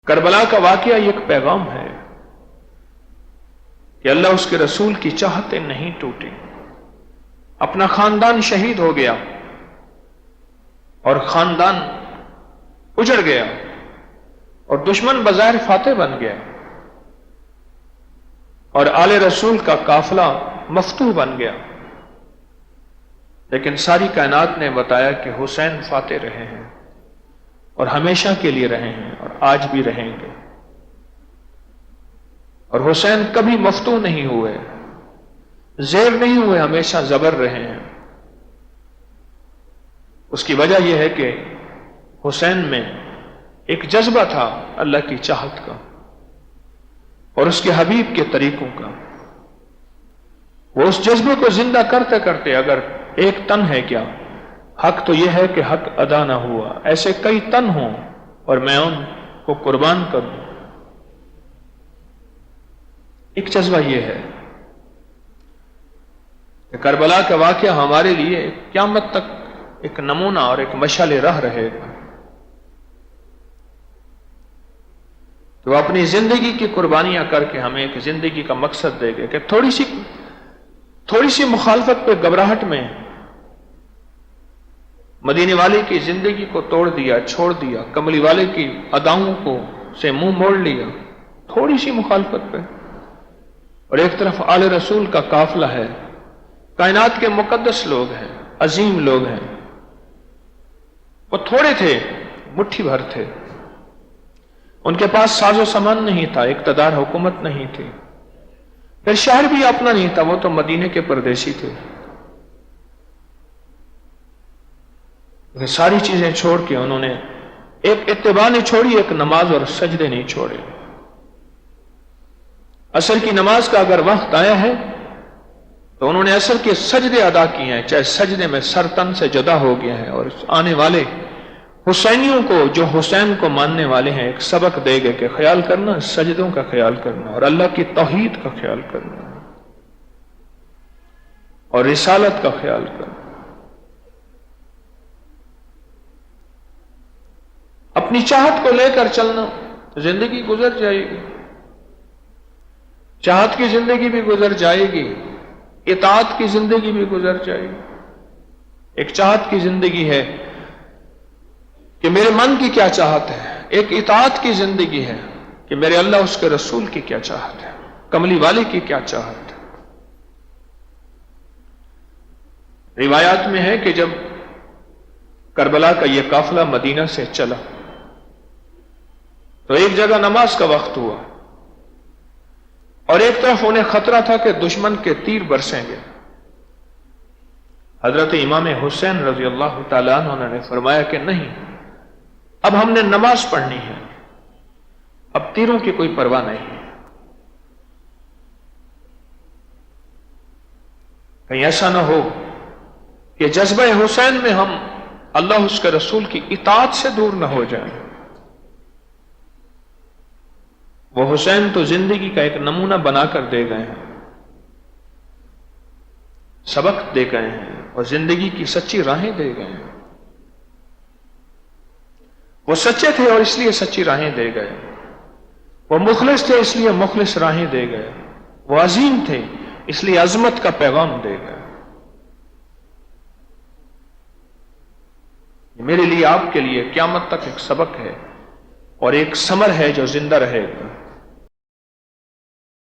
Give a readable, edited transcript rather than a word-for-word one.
کربلا کا واقعہ ایک پیغام ہے کہ اللہ اس کے رسول کی چاہتے نہیں ٹوٹی. اپنا خاندان شہید ہو گیا اور خاندان اجڑ گیا اور دشمن بظاہر فاتح بن گیا اور آل رسول کا قافلہ مفتوح بن گیا، لیکن ساری کائنات نے بتایا کہ حسین فاتح رہے ہیں اور ہمیشہ کے لیے رہے ہیں اور آج بھی رہیں گے. اور حسین کبھی مفتوح نہیں ہوئے، زیر نہیں ہوئے، ہمیشہ زبر رہے ہیں. اس کی وجہ یہ ہے کہ حسین میں ایک جذبہ تھا اللہ کی چاہت کا اور اس کے حبیب کے طریقوں کا. وہ اس جذبے کو زندہ کرتے کرتے اگر ایک تن ہے کیا، حق تو یہ ہے کہ حق ادا نہ ہوا، ایسے کئی تن ہوں اور میں ان کو قربان کروں. ایک جذبہ یہ ہے کہ کربلا کا واقعہ ہمارے لیے قیامت تک ایک نمونہ اور ایک مشعل راہ رہے گا. تو اپنی زندگی کی قربانیاں کر کے ہمیں ایک زندگی کا مقصد دے گے کہ تھوڑی سی مخالفت پہ گھبراہٹ میں مدینے والے کی زندگی کو توڑ دیا، چھوڑ دیا، کملی والے کی اداؤں کو سے منہ موڑ لیا تھوڑی سی مخالفت پہ. اور ایک طرف آل رسول کا قافلہ ہے، کائنات کے مقدس لوگ ہیں، عظیم لوگ ہیں. وہ تھوڑے تھے، مٹھی بھر تھے، ان کے پاس ساز و سامان نہیں تھا، اقتدار حکومت نہیں تھی، پھر شہر بھی اپنا نہیں تھا، وہ تو مدینے کے پردیسی تھے. ساری چیزیں چھوڑ کے انہوں نے ایک اتباع نہیں چھوڑی، ایک نماز اور سجدے نہیں چھوڑے. عصر کی نماز کا اگر وقت آیا ہے تو انہوں نے عصر کے سجدے ادا کیے ہیں، چاہے سجدے میں سر تن سے جدا ہو گیا ہے. اور آنے والے حسینیوں کو جو حسین کو ماننے والے ہیں ایک سبق دے گئے کہ خیال کرنا، سجدوں کا خیال کرنا اور اللہ کی توحید کا خیال کرنا اور رسالت کا خیال کرنا. اپنی چاہت کو لے کر چلنا، زندگی گزر جائے گی، چاہت کی زندگی بھی گزر جائے گی، اطاعت کی زندگی بھی گزر جائے گی. ایک چاہت کی زندگی ہے کہ میرے من کی کیا چاہت ہے، ایک اطاعت کی زندگی ہے کہ میرے اللہ اس کے رسول کی کیا چاہت ہے، کملی والے کی کیا چاہت ہے. روایات میں ہے کہ جب کربلا کا یہ قافلہ مدینہ سے چلا تو ایک جگہ نماز کا وقت ہوا اور ایک طرف انہیں خطرہ تھا کہ دشمن کے تیر برسیں گے. حضرت امام حسین رضی اللہ تعالیٰ عنہ نے فرمایا کہ نہیں، اب ہم نے نماز پڑھنی ہے، اب تیروں کی کوئی پرواہ نہیں ہے. کہیں ایسا نہ ہو کہ جذبہ حسین میں ہم اللہ اس کے رسول کی اطاعت سے دور نہ ہو جائیں. وہ حسین تو زندگی کا ایک نمونہ بنا کر دے گئے ہیں، سبق دے گئے ہیں اور زندگی کی سچی راہیں دے گئے ہیں. وہ سچے تھے اور اس لیے سچی راہیں دے گئے، وہ مخلص تھے اس لیے مخلص راہیں دے گئے، وہ عظیم تھے اس لیے عظمت کا پیغام دے گئے. میرے لیے، آپ کے لیے قیامت تک ایک سبق ہے اور ایک ثمر ہے جو زندہ رہے گا.